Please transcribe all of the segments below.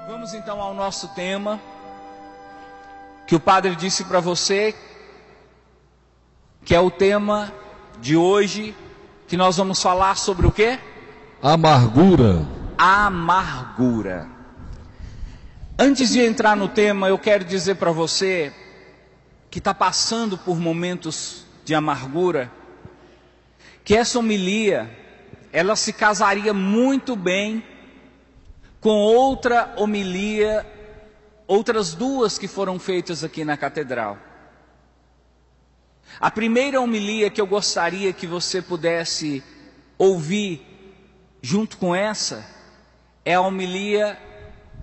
Vamos então ao nosso tema, que o padre disse para você, que é o tema de hoje, que nós vamos falar sobre o quê? Amargura. Amargura. Antes de entrar no tema, eu quero dizer para você que está passando por momentos de amargura, que essa homilia, ela se casaria muito bem com outra homilia, outras duas que foram feitas aqui na catedral. A primeira homilia que eu gostaria que você pudesse ouvir junto com essa é a homilia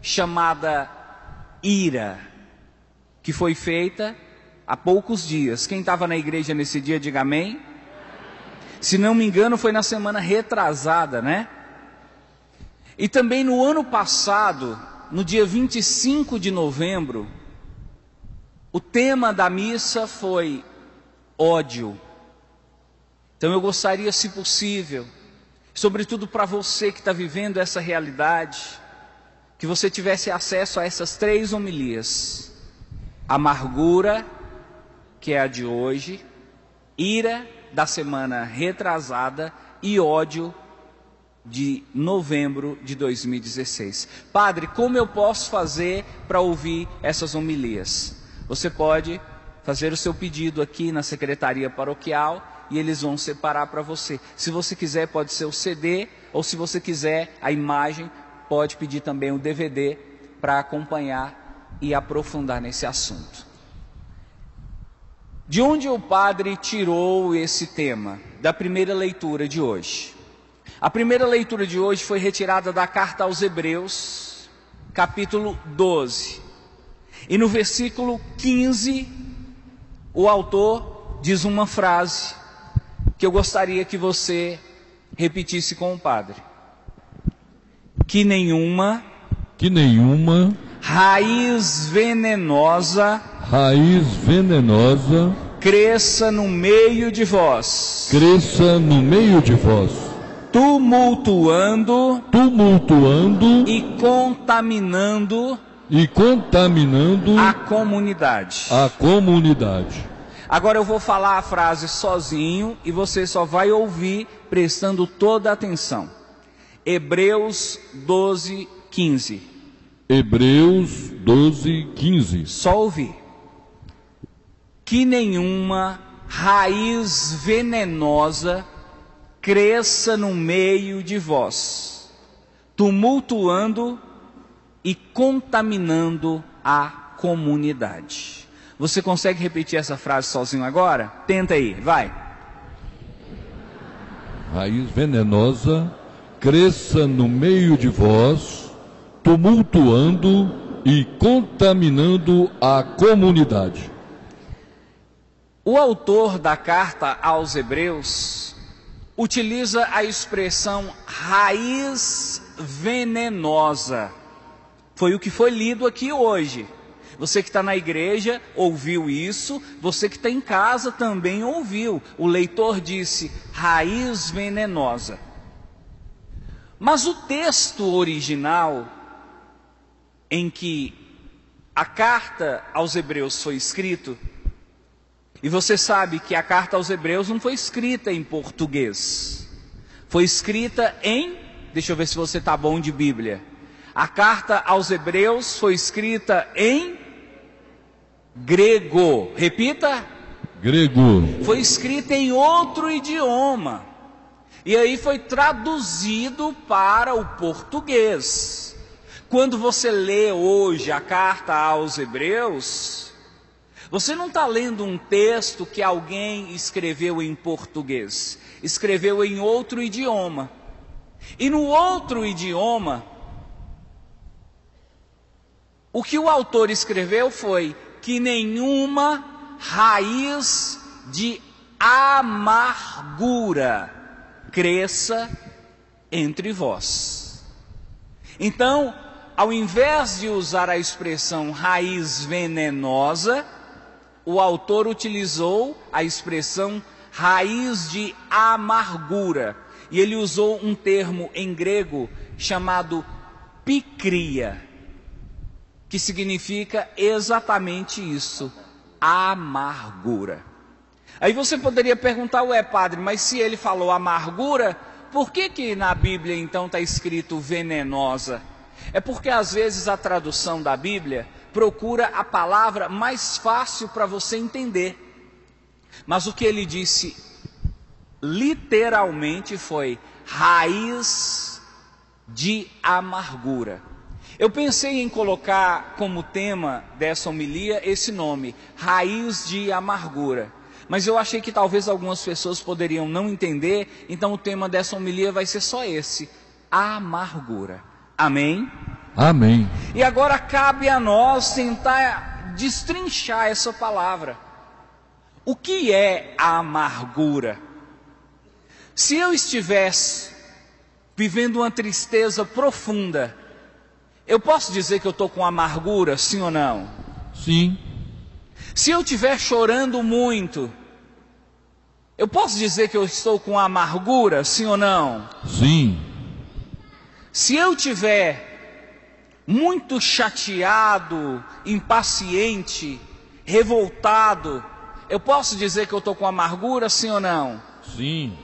chamada Ira, que foi feita há poucos dias. Quem estava na igreja nesse dia, diga amém. Se não me engano, foi na semana retrasada, né? E também no ano passado, no dia 25 de novembro, o tema da missa foi ódio. Então eu gostaria, se possível, sobretudo para você que está vivendo essa realidade, que você tivesse acesso a essas três homilias: amargura, que é a de hoje, ira, da semana retrasada, e ódio, de novembro de 2016. Padre, como eu posso fazer para ouvir essas homilias? Você pode fazer o seu pedido aqui na secretaria paroquial e eles vão separar para você. Se você quiser, pode ser o CD, ou se você quiser a imagem, pode pedir também o DVD para acompanhar e aprofundar nesse assunto. De onde o padre tirou esse tema? Da primeira leitura de hoje. A primeira leitura de hoje foi retirada da carta aos Hebreus, capítulo 12. E no versículo 15, o autor diz uma frase que eu gostaria que você repetisse com o padre. Que nenhuma raiz venenosa cresça no meio de vós, tumultuando e contaminando a comunidade. Agora eu vou falar a frase sozinho e você só vai ouvir prestando toda a atenção. Hebreus 12, 15. Hebreus 12, 15. Só ouvir. Que nenhuma raiz venenosa cresça no meio de vós, tumultuando e contaminando a comunidade. Você consegue repetir essa frase sozinho agora? Tenta aí, vai. Raiz venenosa cresça no meio de vós, tumultuando e contaminando a comunidade. O autor da carta aos Hebreus utiliza a expressão raiz venenosa. Foi o que foi lido aqui hoje. Você que está na igreja ouviu isso, você que está em casa também ouviu. O leitor disse raiz venenosa. Mas o texto original em que a carta aos Hebreus foi escrito, e você sabe que a carta aos Hebreus não foi escrita em português. Foi escrita em... Deixa eu ver se você está bom de Bíblia. A carta aos Hebreus foi escrita em grego. Repita. Grego. Foi escrita em outro idioma. E aí foi traduzido para o português. Quando você lê hoje a carta aos Hebreus, você não está lendo um texto que alguém escreveu em português, escreveu em outro idioma. E no outro idioma, o que o autor escreveu foi que nenhuma raiz de amargura cresça entre vós. Então, ao invés de usar a expressão raiz venenosa, o autor utilizou a expressão raiz de amargura. E ele usou um termo em grego chamado picria. que significa exatamente isso, amargura. Aí você poderia perguntar, ué padre, mas se ele falou amargura, por que na Bíblia então está escrito venenosa? É porque às vezes a tradução da Bíblia procura a palavra mais fácil para você entender. Mas o que ele disse literalmente foi raiz de amargura. Eu pensei em colocar como tema dessa homilia esse nome, raiz de amargura. Mas eu achei que talvez algumas pessoas poderiam não entender, então o tema dessa homilia vai ser só esse, amargura. Amém? Amém. E agora cabe a nós tentar destrinchar essa palavra. O que é a amargura? Se eu estivesse vivendo uma tristeza profunda, eu posso dizer que eu estou com amargura, sim ou não? Sim. Se eu estiver chorando muito, eu posso dizer que eu estou com amargura, sim ou não? Sim. Se eu estiver muito chateado, impaciente, revoltado, eu posso dizer que eu estou com amargura, sim ou não? Sim.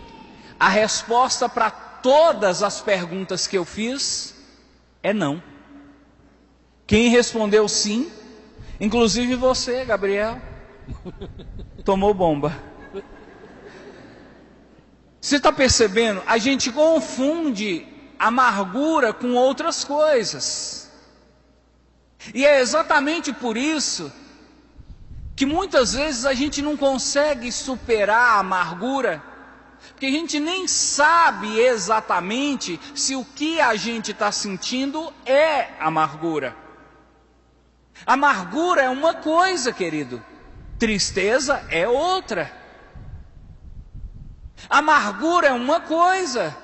A resposta para todas as perguntas que eu fiz é não. Quem respondeu sim, inclusive você, Gabriel, tomou bomba. Você está percebendo? A gente confunde amargura com outras coisas. E é exatamente por isso que muitas vezes a gente não consegue superar a amargura, porque a gente nem sabe exatamente se o que a gente está sentindo é amargura. Amargura é uma coisa, querido, tristeza é outra. Amargura é uma coisa,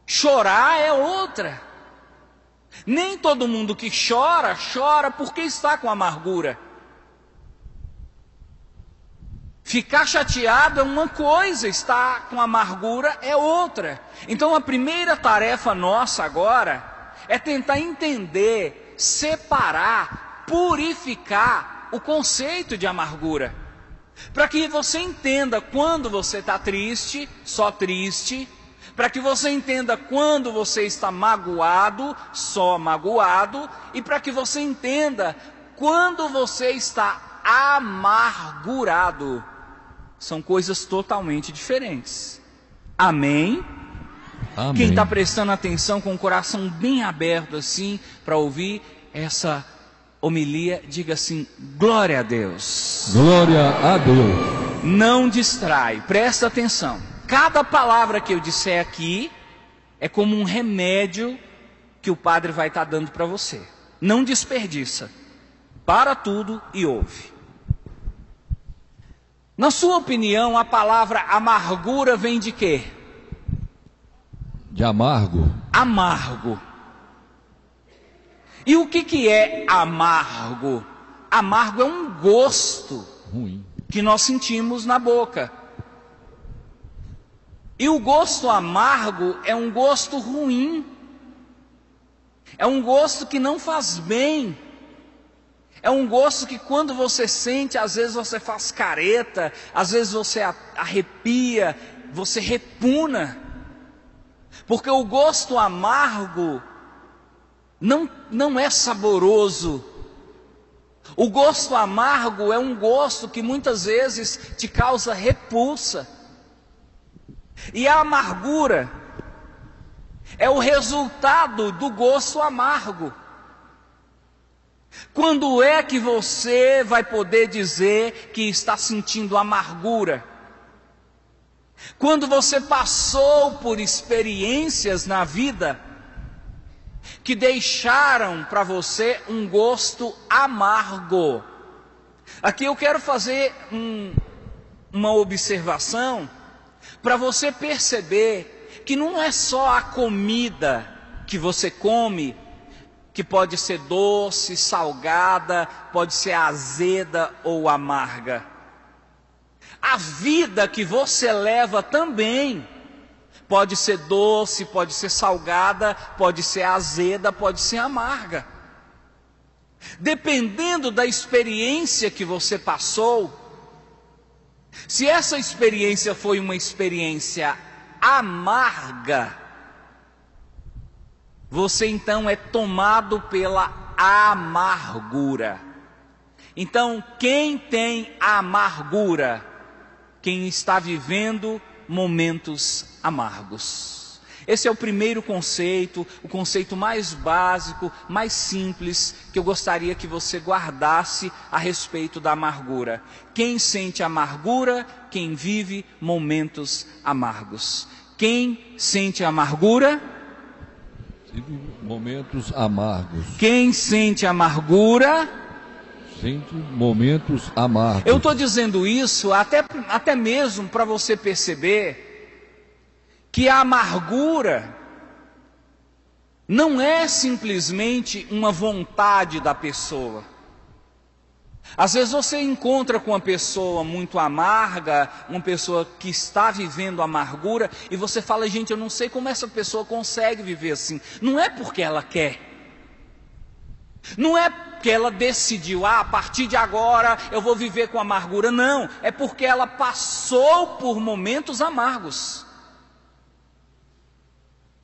chorar é outra. Nem todo mundo que chora, chora porque está com amargura. Ficar chateado é uma coisa, estar com amargura é outra. Então a primeira tarefa nossa agora é tentar entender, separar, purificar o conceito de amargura. Para que você entenda quando você está triste, só triste. Para que você entenda quando você está magoado, só magoado. E para que você entenda quando você está amargurado. São coisas totalmente diferentes. Amém? Amém. Quem está prestando atenção com o coração bem aberto assim, para ouvir essa homilia, diga assim, glória a Deus. Glória a Deus. Não distrai, presta atenção. Cada palavra que eu disser aqui é como um remédio que o padre vai estar dando para você. Não desperdiça. Para tudo e ouve. Na sua opinião, a palavra amargura vem de quê? De amargo. Amargo. E o que é amargo? Amargo é um gosto Ruim. que nós sentimos na boca. E o gosto amargo é um gosto ruim. É um gosto que não faz bem. É um gosto que quando você sente, às vezes você faz careta, às vezes você arrepia, você repugna. Porque o gosto amargo não é saboroso. O gosto amargo é um gosto que muitas vezes te causa repulsa. E a amargura é o resultado do gosto amargo. Quando é que você vai poder dizer que está sentindo amargura? Quando você passou por experiências na vida que deixaram para você um gosto amargo. Aqui eu quero fazer uma observação para você perceber que não é só a comida que você come, que pode ser doce, salgada, pode ser azeda ou amarga. A vida que você leva também Pode ser doce, pode ser salgada, pode ser azeda, pode ser amarga. Dependendo da experiência que você passou, se essa experiência foi uma experiência amarga, você então é tomado pela amargura. Então, quem tem amargura? Quem está vivendo momentos amargos. Esse é o primeiro conceito, o conceito mais básico, mais simples, que eu gostaria que você guardasse a respeito da amargura. Quem sente amargura? Quem vive momentos amargos. Quem sente amargura? Momentos amargos. Quem sente amargura? Sente momentos amargos. Eu estou dizendo isso até mesmo para você perceber que a amargura não é simplesmente uma vontade da pessoa. Às vezes você encontra com uma pessoa muito amarga, uma pessoa que está vivendo amargura, e você fala, gente, eu não sei como essa pessoa consegue viver assim. Não é porque ela quer. Não é porque ela decidiu, a partir de agora eu vou viver com amargura. Não, é porque ela passou por momentos amargos.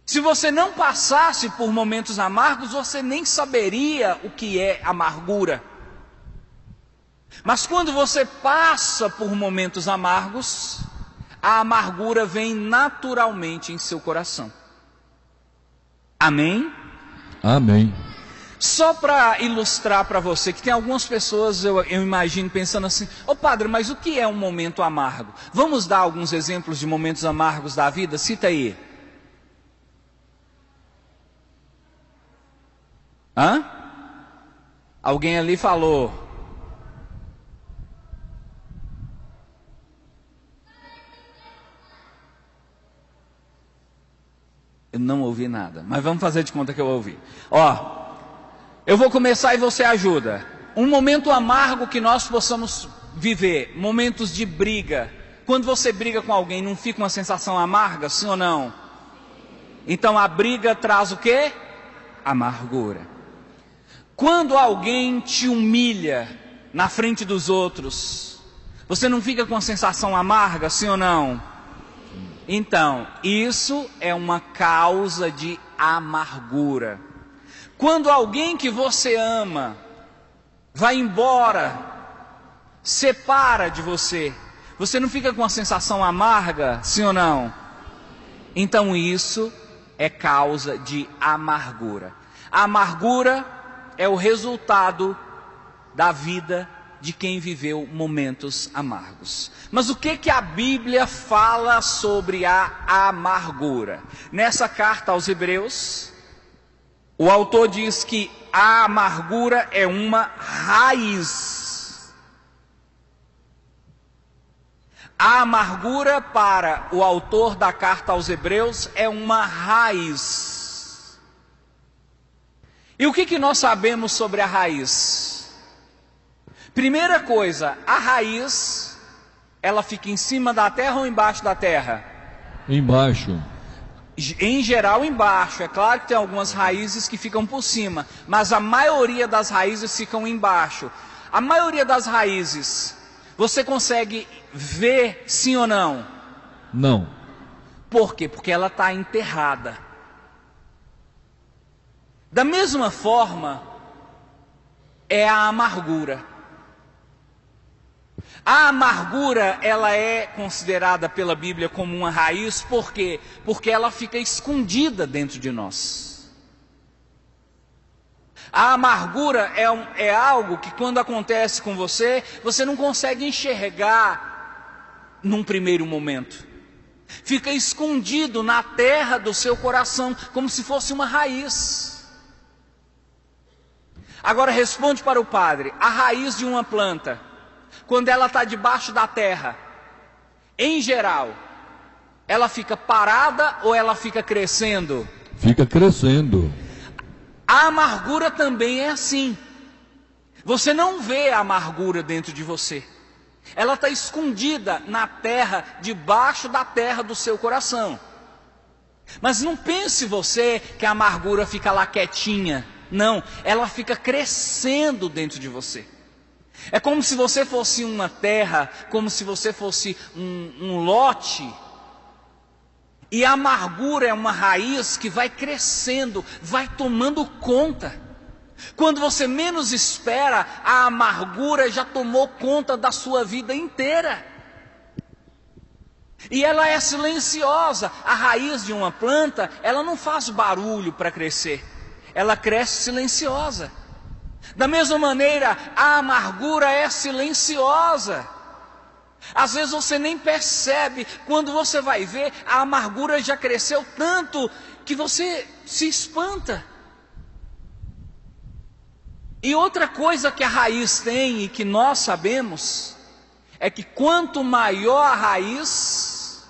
Se você não passasse por momentos amargos, você nem saberia o que é amargura. Mas quando você passa por momentos amargos, a amargura vem naturalmente em seu coração. Amém? Amém. Só para ilustrar para você, que tem algumas pessoas, eu imagino, pensando assim, ô padre, mas o que é um momento amargo? Vamos dar alguns exemplos de momentos amargos da vida? Cita aí. Hã? Alguém ali falou. Eu não ouvi nada, mas vamos fazer de conta que eu ouvi. Ó, eu vou começar e você ajuda. Um momento amargo que nós possamos viver, momentos de briga. Quando você briga com alguém, não fica uma sensação amarga, sim ou não? Então a briga traz o quê? Amargura. Quando alguém te humilha na frente dos outros, você não fica com uma sensação amarga, sim ou não? Então, isso é uma causa de amargura. Quando alguém que você ama vai embora, separa de você, você não fica com uma sensação amarga, sim ou não? Então isso é causa de amargura. A amargura é o resultado da vida de quem viveu momentos amargos. Mas o que a Bíblia fala sobre a amargura? Nessa carta aos Hebreus, o autor diz que a amargura é uma raiz. A amargura, para o autor da carta aos Hebreus, é uma raiz. E o que nós sabemos sobre a raiz? Primeira coisa, a raiz, ela fica em cima da terra ou embaixo da terra? Embaixo. Em geral embaixo, é claro que tem algumas raízes que ficam por cima, mas a maioria das raízes ficam embaixo. A maioria das raízes, você consegue ver sim ou não? Não. Por quê? Porque ela está enterrada. Da mesma forma, é a amargura. A amargura, ela é considerada pela Bíblia como uma raiz, por quê? Porque ela fica escondida dentro de nós. A amargura é algo que quando acontece com você, você não consegue enxergar num primeiro momento. Fica escondido na terra do seu coração, como se fosse uma raiz. Agora responde para o padre, a raiz de uma planta, quando ela está debaixo da terra, em geral, ela fica parada ou ela fica crescendo? Fica crescendo. A amargura também é assim. Você não vê a amargura dentro de você. Ela está escondida na terra, debaixo da terra do seu coração. Mas não pense você que a amargura fica lá quietinha. Não, ela fica crescendo dentro de você. É como se você fosse uma terra, como se você fosse um lote. E a amargura é uma raiz que vai crescendo, vai tomando conta. Quando você menos espera, a amargura já tomou conta da sua vida inteira. E ela é silenciosa. A raiz de uma planta, ela não faz barulho para crescer. Ela cresce silenciosa. Da mesma maneira, a amargura é silenciosa. Às vezes você nem percebe, quando você vai ver, a amargura já cresceu tanto que você se espanta. E outra coisa que a raiz tem e que nós sabemos, é que quanto maior a raiz,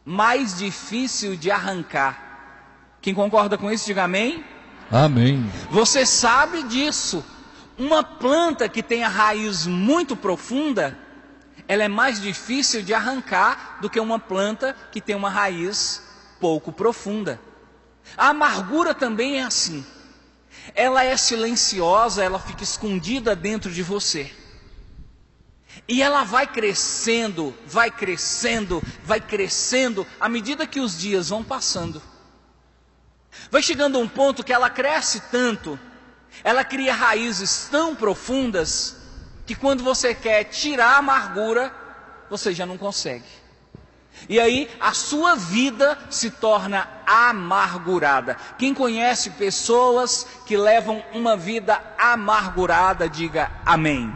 mais difícil de arrancar. Quem concorda com isso, diga amém. Amém. Você sabe disso. Uma planta que tem a raiz muito profunda, ela é mais difícil de arrancar do que uma planta que tem uma raiz pouco profunda. A amargura também é assim. Ela é silenciosa, ela fica escondida dentro de você. E ela vai crescendo, vai crescendo, vai crescendo, à medida que os dias vão passando. Vai chegando a um ponto que ela cresce tanto, ela cria raízes tão profundas, que quando você quer tirar a amargura, você já não consegue. E aí a sua vida se torna amargurada. Quem conhece pessoas que levam uma vida amargurada, diga amém.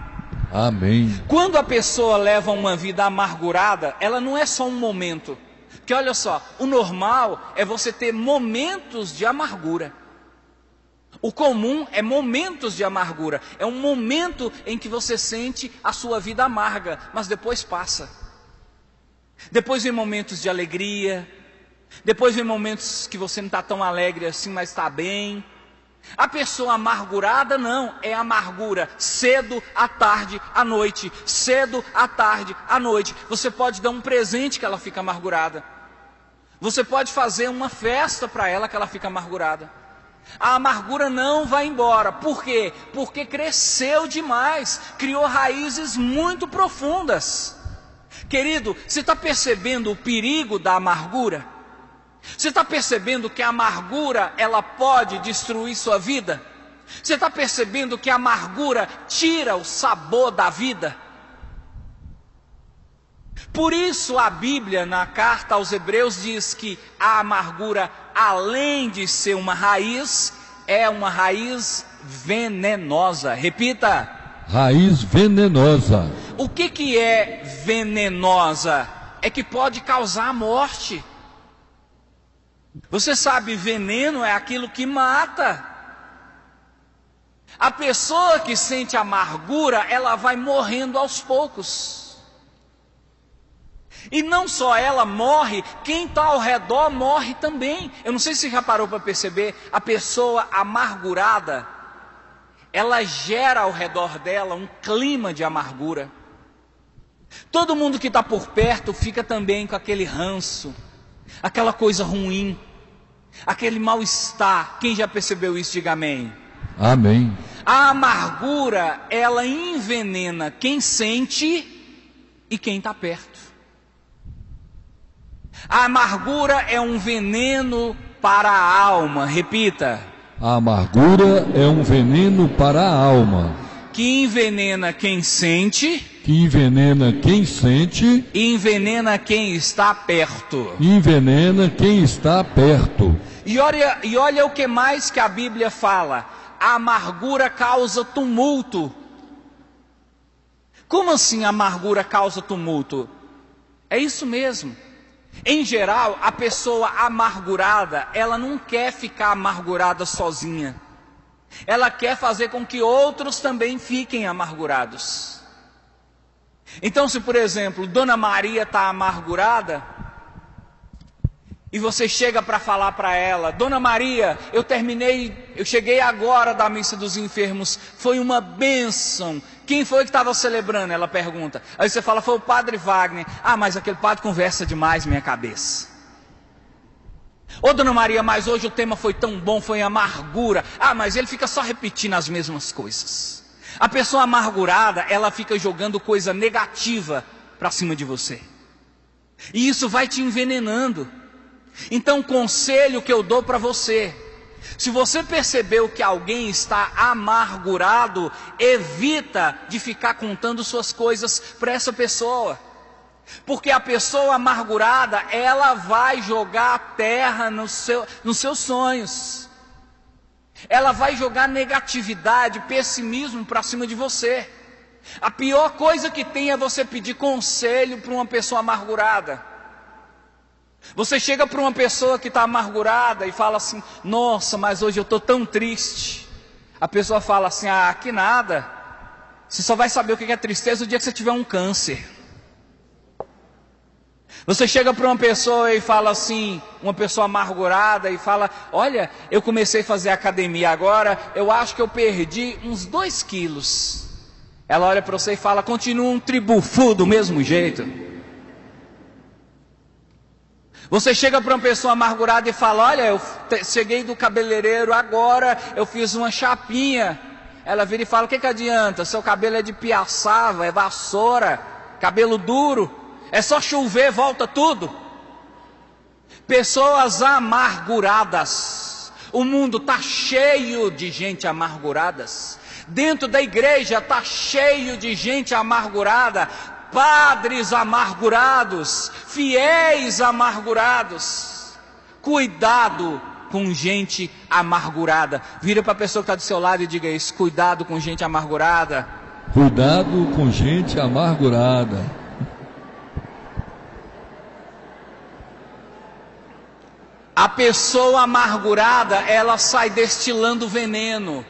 Amém. Quando a pessoa leva uma vida amargurada, ela não é só um momento. Porque olha só, o normal é você ter momentos de amargura. O comum é momentos de amargura. É um momento em que você sente a sua vida amarga, mas depois passa. Depois vem momentos de alegria. Depois vem momentos que você não está tão alegre assim, mas está bem. A pessoa amargurada não, é amargura cedo, à tarde, à noite. Cedo, à tarde, à noite. Você pode dar um presente que ela fica amargurada. Você pode fazer uma festa para ela que ela fica amargurada. A amargura não vai embora. Por quê? Porque cresceu demais, criou raízes muito profundas. Querido, você está percebendo o perigo da amargura? Você está percebendo que a amargura, ela pode destruir sua vida? Você está percebendo que a amargura tira o sabor da vida? Por isso a Bíblia, na carta aos Hebreus, diz que a amargura, além de ser uma raiz, é uma raiz venenosa. Repita. Raiz venenosa. O que é venenosa? É que pode causar a morte. Você sabe, veneno é aquilo que mata. A pessoa que sente amargura, ela vai morrendo aos poucos. E não só ela morre, quem está ao redor morre também. Eu não sei se você já parou para perceber, a pessoa amargurada, ela gera ao redor dela um clima de amargura. Todo mundo que está por perto fica também com aquele ranço, aquela coisa ruim, aquele mal-estar. Quem já percebeu isso, diga amém. Amém. A amargura, ela envenena quem sente e quem está perto. A amargura é um veneno para a alma. Repita. A amargura é um veneno para a alma, que envenena quem sente, que envenena quem sente, e envenena quem está perto. envenena quem está perto. E olha o que mais que a Bíblia fala. A amargura causa tumulto. Como assim a amargura causa tumulto? É isso mesmo. Em geral, a pessoa amargurada, ela não quer ficar amargurada sozinha. Ela quer fazer com que outros também fiquem amargurados. Então, se por exemplo, Dona Maria está amargurada, e você chega para falar para ela: Dona Maria, eu cheguei agora da missa dos enfermos, foi uma bênção. Quem foi que estava celebrando? Ela pergunta. Aí você fala: foi o padre Wagner. Ah, mas aquele padre conversa demais minha cabeça. Ô dona Maria, mas hoje o tema foi tão bom, foi amargura. Ah, mas ele fica só repetindo as mesmas coisas. A pessoa amargurada, ela fica jogando coisa negativa para cima de você. E isso vai te envenenando. Então, conselho que eu dou para você: se você percebeu que alguém está amargurado, evita de ficar contando suas coisas para essa pessoa. Porque a pessoa amargurada, ela vai jogar terra nos seus sonhos. Ela vai jogar negatividade, pessimismo para cima de você. A pior coisa que tem é você pedir conselho para uma pessoa amargurada. Você chega para uma pessoa que está amargurada e fala assim: nossa, mas hoje eu estou tão triste. A pessoa fala assim: ah, que nada. Você só vai saber o que é tristeza o dia que você tiver um câncer. Você chega para uma pessoa e fala assim, uma pessoa amargurada, e fala: olha, eu comecei a fazer academia agora, eu acho que eu perdi uns 2 quilos. Ela olha para você e fala: continua um tribufu do mesmo jeito. Você chega para uma pessoa amargurada e fala: olha, eu cheguei do cabeleireiro agora, eu fiz uma chapinha. Ela vira e fala: o que adianta? Seu cabelo é de piaçava, é vassoura, cabelo duro. É só chover, volta tudo. Pessoas amarguradas. O mundo está cheio de gente amarguradas. Dentro da igreja está cheio de gente amargurada. Padres amargurados, fiéis amargurados. Cuidado com gente amargurada. Vira para a pessoa que está do seu lado e diga isso: cuidado com gente amargurada. Cuidado com gente amargurada. A pessoa amargurada, ela sai destilando veneno.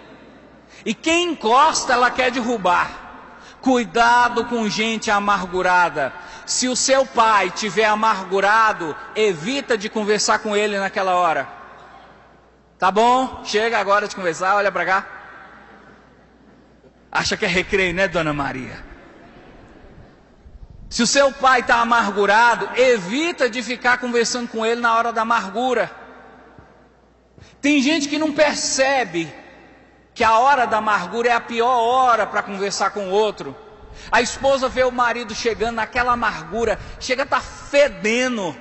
E quem encosta, ela quer derrubar. Cuidado com gente amargurada. Se o seu pai estiver amargurado, evita de conversar com ele naquela hora. Tá bom? Chega agora de conversar, olha para cá. Acha que é recreio, né, dona Maria? Se o seu pai está amargurado, evita de ficar conversando com ele na hora da amargura. Tem gente que não percebe que a hora da amargura é a pior hora para conversar com o outro. A esposa vê o marido chegando naquela amargura, chega a estar fedendo.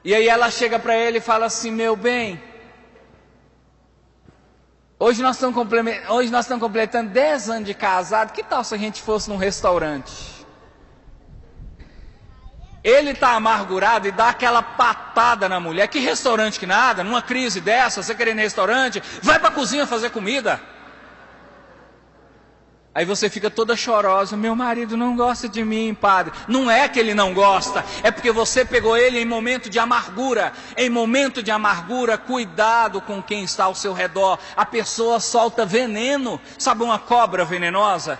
E aí ela chega para ele e fala assim: meu bem, hoje nós estamos completando 10 anos de casado, que tal se a gente fosse num restaurante? Ele está amargurado e dá aquela patada na mulher. Que restaurante que nada, numa crise dessa, você quer ir no restaurante? Vai para a cozinha fazer comida. Aí você fica toda chorosa: meu marido não gosta de mim, padre. Não é que ele não gosta, é porque você pegou ele em momento de amargura. Em momento de amargura, cuidado com quem está ao seu redor. A pessoa solta veneno. Sabe uma cobra venenosa?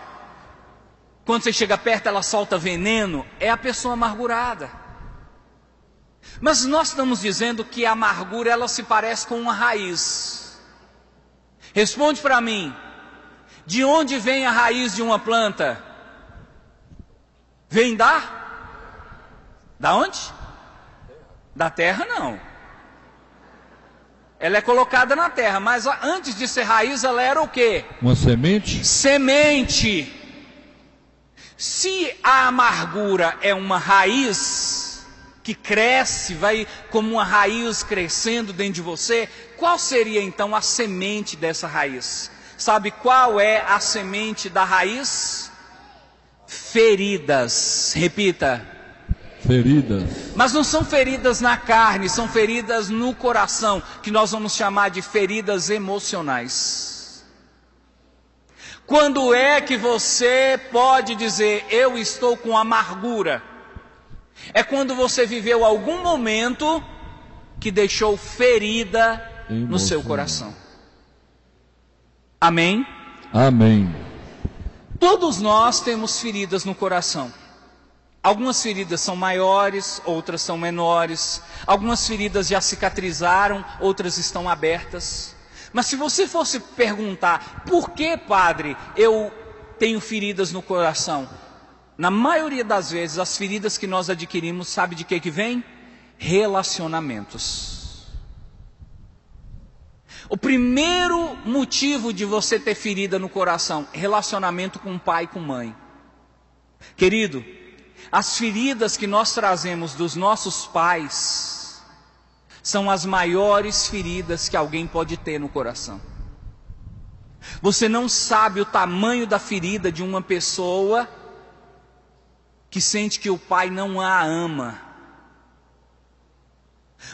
Quando você chega perto, ela solta veneno. É a pessoa amargurada. Mas nós estamos dizendo que a amargura, ela se parece com uma raiz. Responde para mim: de onde vem a raiz de uma planta? Vem da onde? Da terra não. Ela é colocada na terra, mas antes de ser raiz, ela era o quê? Uma semente? Semente. Se a amargura é uma raiz que cresce, vai como uma raiz crescendo dentro de você, qual seria então a semente dessa raiz? Sabe qual é a semente da raiz? Feridas. Repita. Feridas. Mas não são feridas na carne, são feridas no coração, que nós vamos chamar de feridas emocionais. Quando é que você pode dizer: eu estou com amargura? É quando você viveu algum momento que deixou ferida no seu coração. Amém? Amém. Todos nós temos feridas no coração. Algumas feridas são maiores, outras são menores. Algumas feridas já cicatrizaram, outras estão abertas. Mas se você fosse perguntar: por que, padre, eu tenho feridas no coração? Na maioria das vezes, as feridas que nós adquirimos, sabe de que vem? Relacionamentos. O primeiro motivo de você ter ferida no coração, relacionamento com pai e com mãe. Querido, as feridas que nós trazemos dos nossos pais são as maiores feridas que alguém pode ter no coração. Você não sabe o tamanho da ferida de uma pessoa que sente que o pai não a ama.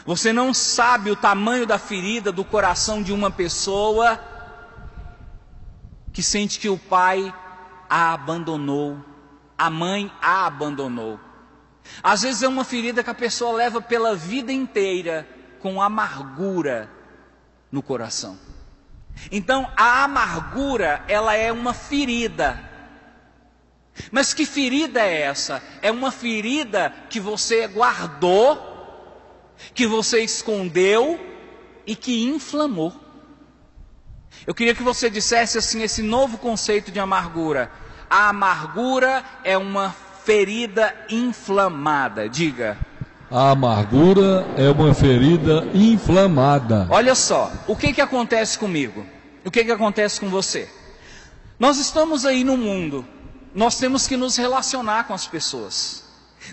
Você não sabe o tamanho da ferida do coração de uma pessoa que sente que o pai a abandonou, a mãe a abandonou. Às vezes é uma ferida que a pessoa leva pela vida inteira com amargura no coração. Então a amargura, ela é uma ferida. Mas que ferida é essa? É uma ferida que você guardou, que você escondeu e que inflamou. Eu queria que você dissesse assim esse novo conceito de amargura. A amargura é uma ferida inflamada. Diga. A amargura é uma ferida inflamada. Olha só, o que acontece comigo? O que acontece com você? Nós estamos aí no mundo, nós temos que nos relacionar com as pessoas.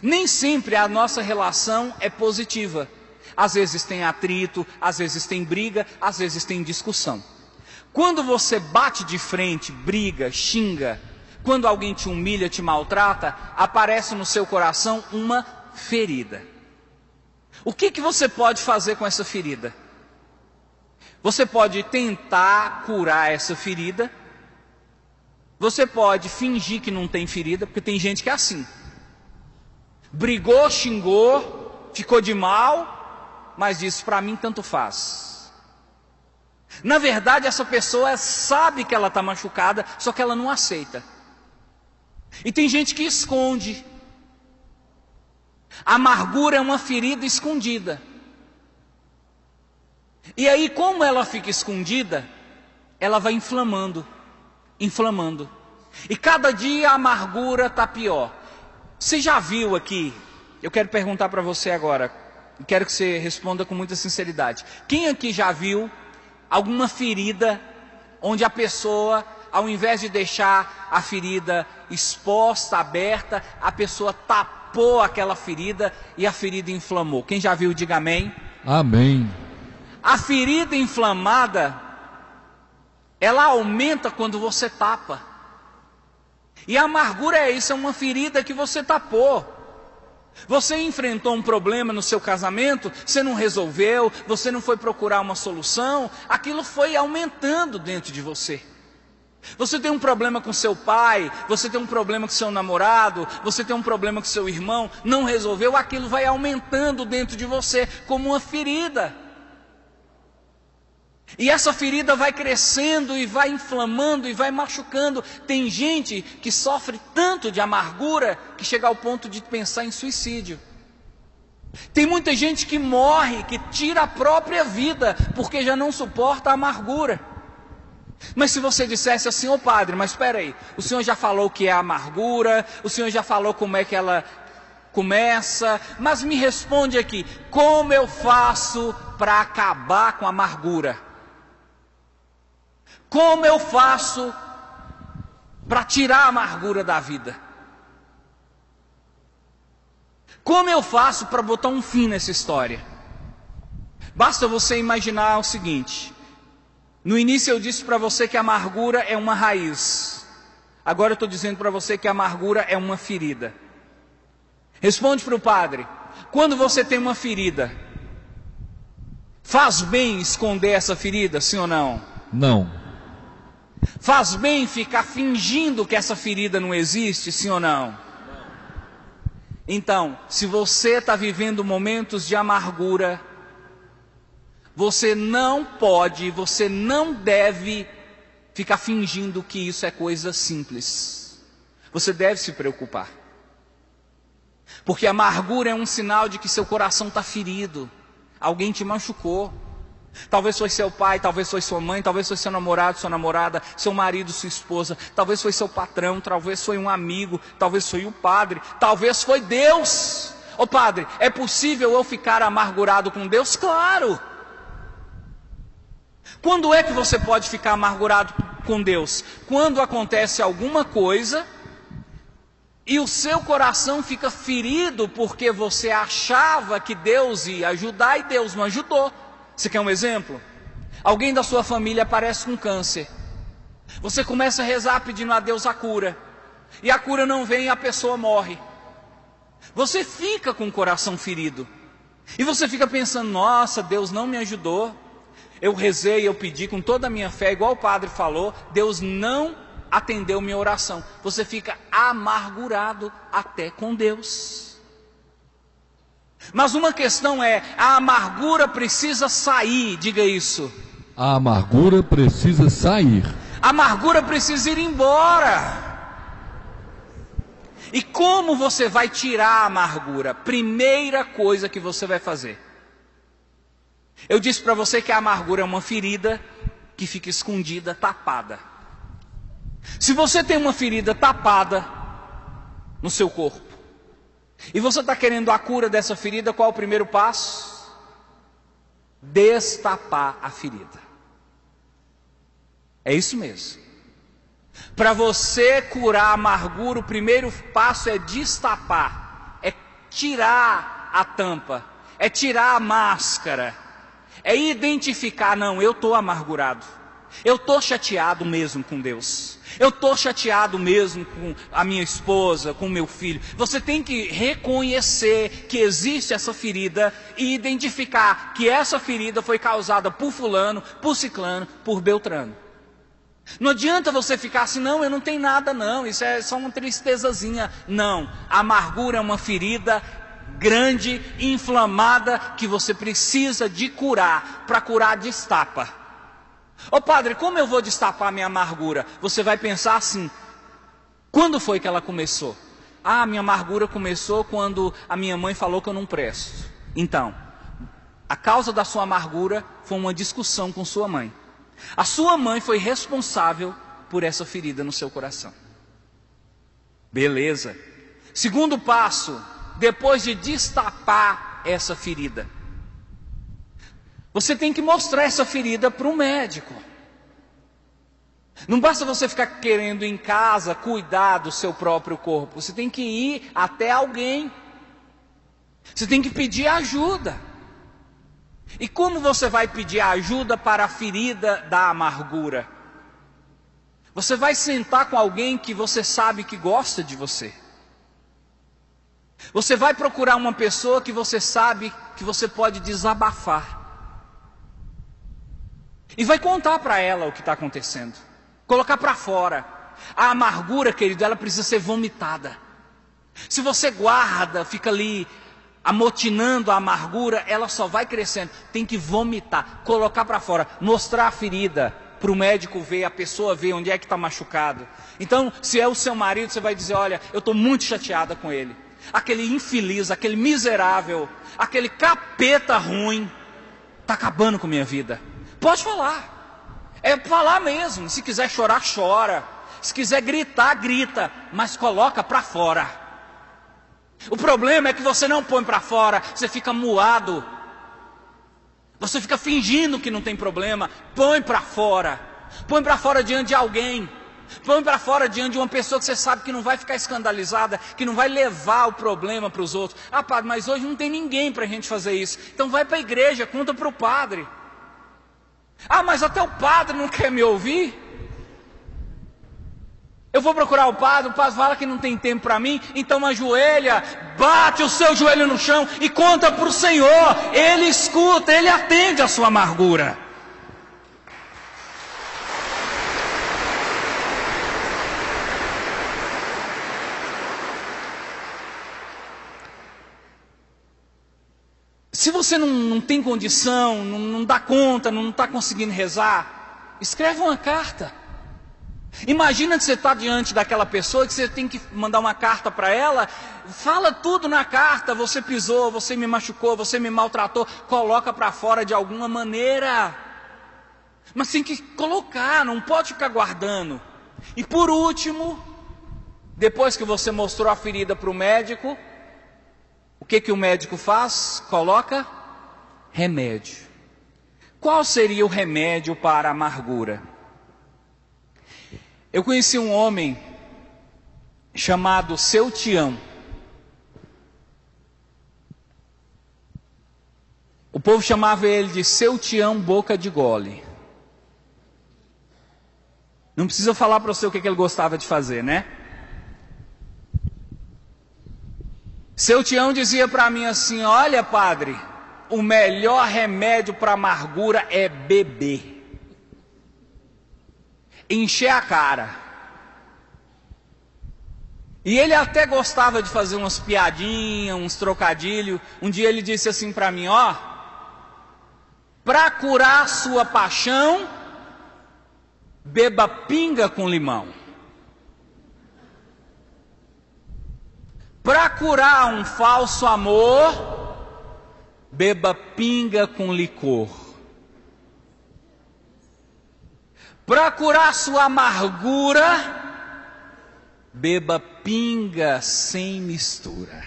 Nem sempre a nossa relação é positiva. Às vezes tem atrito, às vezes tem briga, às vezes tem discussão. Quando você bate de frente, briga, xinga, quando alguém te humilha, te maltrata, aparece no seu coração uma ferida. O que você pode fazer com essa ferida? Você pode tentar curar essa ferida. Você pode fingir que não tem ferida, porque tem gente que é assim. Brigou, xingou, ficou de mal, mas disse, para mim tanto faz. Na verdade, essa pessoa sabe que ela está machucada, só que ela não aceita. E tem gente que esconde. A amargura é uma ferida escondida. E aí, como ela fica escondida, ela vai inflamando, inflamando. E cada dia a amargura está pior. Você já viu aqui, eu quero perguntar para você agora, quero que você responda com muita sinceridade. Quem aqui já viu alguma ferida onde a pessoa, ao invés de deixar a ferida exposta, aberta, a pessoa tapou aquela ferida e a ferida inflamou? Quem já viu, diga amém. Amém. A ferida inflamada, ela aumenta quando você tapa. E a amargura é isso, é uma ferida que você tapou. Você enfrentou um problema no seu casamento, você não resolveu, você não foi procurar uma solução, aquilo foi aumentando dentro de você. Você tem um problema com seu pai, você tem um problema com seu namorado, você tem um problema com seu irmão, não resolveu, aquilo vai aumentando dentro de você como uma ferida. E essa ferida vai crescendo e vai inflamando e vai machucando. Tem gente que sofre tanto de amargura que chega ao ponto de pensar em suicídio. Tem muita gente que morre, que tira a própria vida porque já não suporta a amargura. Mas se você dissesse assim, ô padre, mas espera aí, o senhor já falou o que é a amargura, o senhor já falou como é que ela começa, mas me responde aqui, como eu faço para acabar com a amargura? Como eu faço para tirar a amargura da vida? Como eu faço para botar um fim nessa história? Basta você imaginar o seguinte. No início eu disse para você que a amargura é uma raiz. Agora eu estou dizendo para você que a amargura é uma ferida. Responde para o padre. Quando você tem uma ferida, faz bem esconder essa ferida, sim ou não? Não. Faz bem ficar fingindo que essa ferida não existe, sim ou não? Então, se você está vivendo momentos de amargura, você não pode, você não deve ficar fingindo que isso é coisa simples. Você deve se preocupar. Porque a amargura é um sinal de que seu coração está ferido. Alguém te machucou. Talvez foi seu pai, talvez foi sua mãe, talvez foi seu namorado, sua namorada, seu marido, sua esposa, talvez foi seu patrão, talvez foi um amigo, talvez foi o padre, talvez foi Deus. Ô padre, é possível eu ficar amargurado com Deus? Claro! Quando é que você pode ficar amargurado com Deus? Quando acontece alguma coisa e o seu coração fica ferido porque você achava que Deus ia ajudar e Deus não ajudou. Você quer um exemplo? Alguém da sua família aparece com câncer. Você começa a rezar pedindo a Deus a cura. E a cura não vem e a pessoa morre. Você fica com o coração ferido. E você fica pensando, nossa, Deus não me ajudou. Eu rezei, eu pedi com toda a minha fé, igual o padre falou, Deus não atendeu minha oração. Você fica amargurado até com Deus. Mas uma questão é, a amargura precisa sair, diga isso. A amargura precisa sair. A amargura precisa ir embora. E como você vai tirar a amargura? Primeira coisa que você vai fazer. Eu disse para você que a amargura é uma ferida que fica escondida, tapada. Se você tem uma ferida tapada no seu corpo, e você está querendo a cura dessa ferida, qual é o primeiro passo? Destapar a ferida. É isso mesmo. Para você curar a amargura, o primeiro passo é destapar, é tirar a tampa, é tirar a máscara, é identificar, não, eu estou amargurado, eu estou chateado mesmo com Deus, eu estou chateado mesmo com a minha esposa, com o meu filho. Você tem que reconhecer que existe essa ferida e identificar que essa ferida foi causada por fulano, por ciclano, por beltrano. Não adianta você ficar assim, não, eu não tenho nada não, isso é só uma tristezazinha. Não, a amargura é uma ferida grande, inflamada, que você precisa de curar. Para curar, destapa. Ô padre, como eu vou destapar a minha amargura? Você vai pensar assim, quando foi que ela começou? Ah, minha amargura começou quando a minha mãe falou que eu não presto. Então, a causa da sua amargura foi uma discussão com sua mãe. A sua mãe foi responsável por essa ferida no seu coração. Beleza. Segundo passo, depois de destapar essa ferida, você tem que mostrar essa ferida para um médico. Não basta você ficar querendo em casa cuidar do seu próprio corpo. Você tem que ir até alguém. Você tem que pedir ajuda. E como você vai pedir ajuda para a ferida da amargura? Você vai sentar com alguém que você sabe que gosta de você. Você vai procurar uma pessoa que você sabe que você pode desabafar. E vai contar para ela o que está acontecendo. Colocar para fora. A amargura, querido, ela precisa ser vomitada. Se você guarda, fica ali amotinando a amargura, ela só vai crescendo. Tem que vomitar, colocar para fora, mostrar a ferida para o médico ver, a pessoa ver onde é que está machucado. Então, se é o seu marido, você vai dizer, olha, eu estou muito chateada com ele. Aquele infeliz, aquele miserável, aquele capeta ruim, está acabando com a minha vida. Pode falar, é falar mesmo. Se quiser chorar, chora. Se quiser gritar, grita, mas coloca para fora. O problema é que você não põe para fora, você fica muado. Você fica fingindo que não tem problema. Põe para fora. Põe para fora diante de alguém. Põe para fora diante de uma pessoa que você sabe que não vai ficar escandalizada, que não vai levar o problema para os outros. Ah, padre, mas hoje não tem ninguém para a gente fazer isso. Então vai para a igreja, conta para o padre. Ah, mas até o padre não quer me ouvir. Eu vou procurar o padre fala que não tem tempo para mim, então ajoelha, bate o seu joelho no chão e conta para o Senhor. Ele escuta, Ele atende a sua amargura. Se você não tem condição, não dá conta, não está conseguindo rezar, escreve uma carta. Imagina que você está diante daquela pessoa que você tem que mandar uma carta para ela. Fala tudo na carta. Você pisou, você me machucou, você me maltratou. Coloca para fora de alguma maneira. Mas tem que colocar, não pode ficar guardando. E por último, depois que você mostrou a ferida para o médico, o que o médico faz? Coloca remédio. Qual seria o remédio para a amargura? Eu conheci um homem chamado Seu Tião. O povo chamava ele de Seu Tião Boca de Gole. Não precisa falar para você o que ele gostava de fazer, né? Seu Tião dizia para mim assim: olha, padre, o melhor remédio para amargura é beber. Encher a cara. E ele até gostava de fazer umas piadinhas, uns trocadilhos. Um dia ele disse assim para mim: ó, para curar a sua paixão, beba pinga com limão. Para curar um falso amor, beba pinga com licor. Para curar sua amargura, beba pinga sem mistura.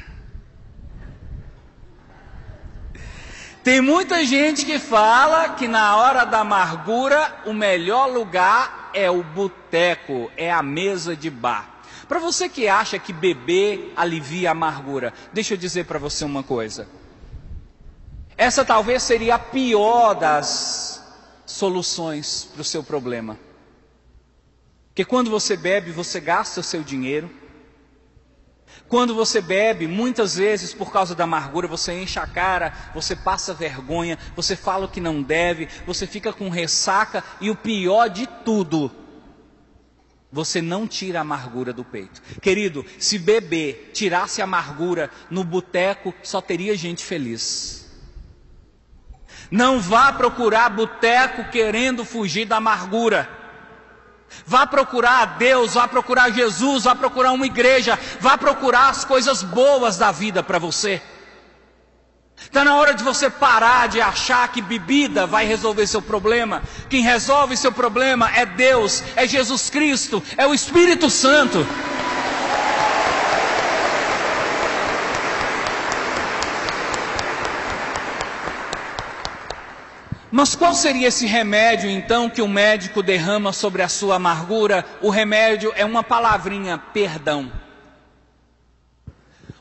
Tem muita gente que fala que na hora da amargura o melhor lugar é o boteco, é a mesa de bar. Para você que acha que beber alivia a amargura, deixa eu dizer para você uma coisa. Essa talvez seria a pior das soluções para o seu problema. Porque quando você bebe, você gasta o seu dinheiro. Quando você bebe, muitas vezes por causa da amargura, você enche a cara, você passa vergonha, você fala o que não deve, você fica com ressaca e o pior de tudo, você não tira a amargura do peito. Querido, se beber tirasse a amargura no boteco, só teria gente feliz. Não vá procurar boteco querendo fugir da amargura. Vá procurar a Deus, vá procurar Jesus, vá procurar uma igreja, vá procurar as coisas boas da vida para você. Está na hora de você parar de achar que bebida vai resolver seu problema. Quem resolve seu problema é Deus, é Jesus Cristo, é o Espírito Santo. Mas qual seria esse remédio então que o médico derrama sobre a sua amargura? O remédio é uma palavrinha: perdão.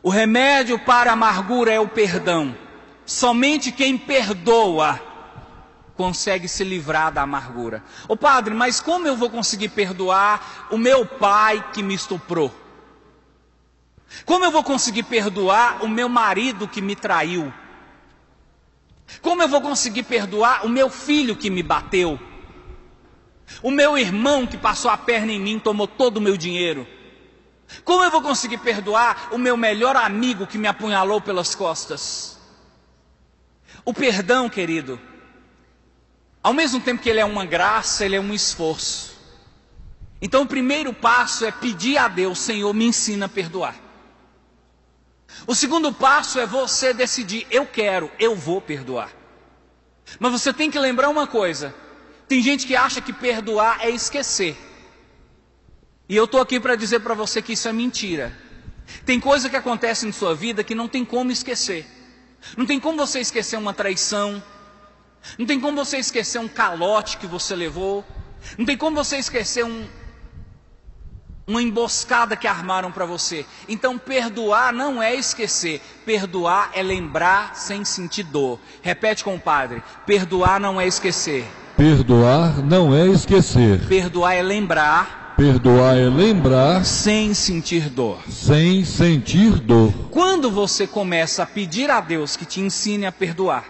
O remédio para a amargura é o perdão. Somente quem perdoa consegue se livrar da amargura. Ô padre, mas como eu vou conseguir perdoar o meu pai que me estuprou? Como eu vou conseguir perdoar o meu marido que me traiu? Como eu vou conseguir perdoar o meu filho que me bateu? O meu irmão que passou a perna em mim, tomou todo o meu dinheiro? Como eu vou conseguir perdoar o meu melhor amigo que me apunhalou pelas costas? O perdão, querido, ao mesmo tempo que ele é uma graça, ele é um esforço. Então o primeiro passo é pedir a Deus: Senhor, me ensina a perdoar. O segundo passo é você decidir: eu quero, eu vou perdoar. Mas você tem que lembrar uma coisa: tem gente que acha que perdoar é esquecer. E eu estou aqui para dizer para você que isso é mentira. Tem coisa que acontece em sua vida que não tem como esquecer. Não tem como você esquecer uma traição. Não tem como você esquecer um calote que você levou. Não tem como você esquecer uma emboscada que armaram para você. Então perdoar não é esquecer. Perdoar é lembrar sem sentir dor. Repete com o padre: perdoar não é esquecer. Perdoar não é esquecer. Perdoar é lembrar. Perdoar é lembrar sem sentir dor. Sem sentir dor. Quando você começa a pedir a Deus que te ensine a perdoar,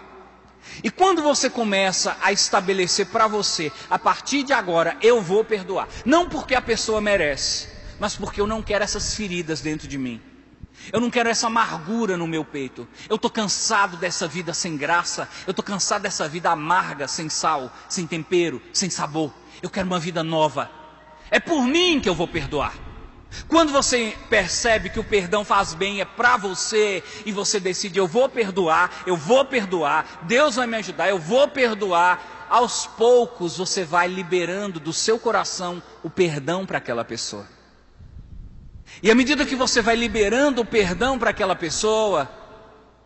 e quando você começa a estabelecer para você: a partir de agora eu vou perdoar, não porque a pessoa merece, mas porque eu não quero essas feridas dentro de mim. Eu não quero essa amargura no meu peito. Eu estou cansado dessa vida sem graça. Eu estou cansado dessa vida amarga, sem sal, sem tempero, sem sabor. Eu quero uma vida nova. É por mim que eu vou perdoar. Quando você percebe que o perdão faz bem, é para você, e você decide: eu vou perdoar, Deus vai me ajudar, eu vou perdoar. Aos poucos você vai liberando do seu coração o perdão para aquela pessoa. E à medida que você vai liberando o perdão para aquela pessoa,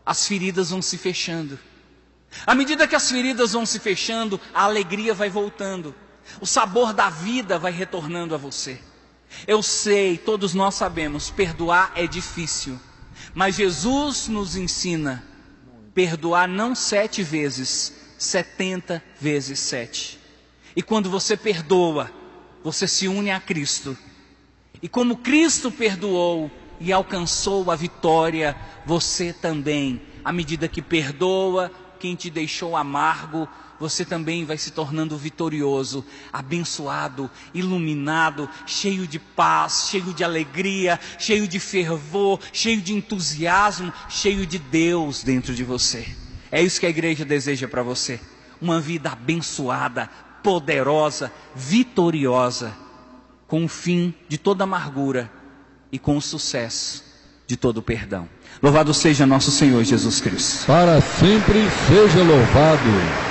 as feridas vão se fechando. À medida que as feridas vão se fechando, a alegria vai voltando. O sabor da vida vai retornando a você. Eu sei, todos nós sabemos, perdoar é difícil. Mas Jesus nos ensina, perdoar não 7 vezes, 70 vezes 7. E quando você perdoa, você se une a Cristo. E como Cristo perdoou e alcançou a vitória, você também, à medida que perdoa quem te deixou amargo, você também vai se tornando vitorioso, abençoado, iluminado, cheio de paz, cheio de alegria, cheio de fervor, cheio de entusiasmo, cheio de Deus dentro de você. É isso que a igreja deseja para você. Uma vida abençoada, poderosa, vitoriosa, com o fim de toda amargura e com o sucesso de todo o perdão. Louvado seja nosso Senhor Jesus Cristo. Para sempre seja louvado.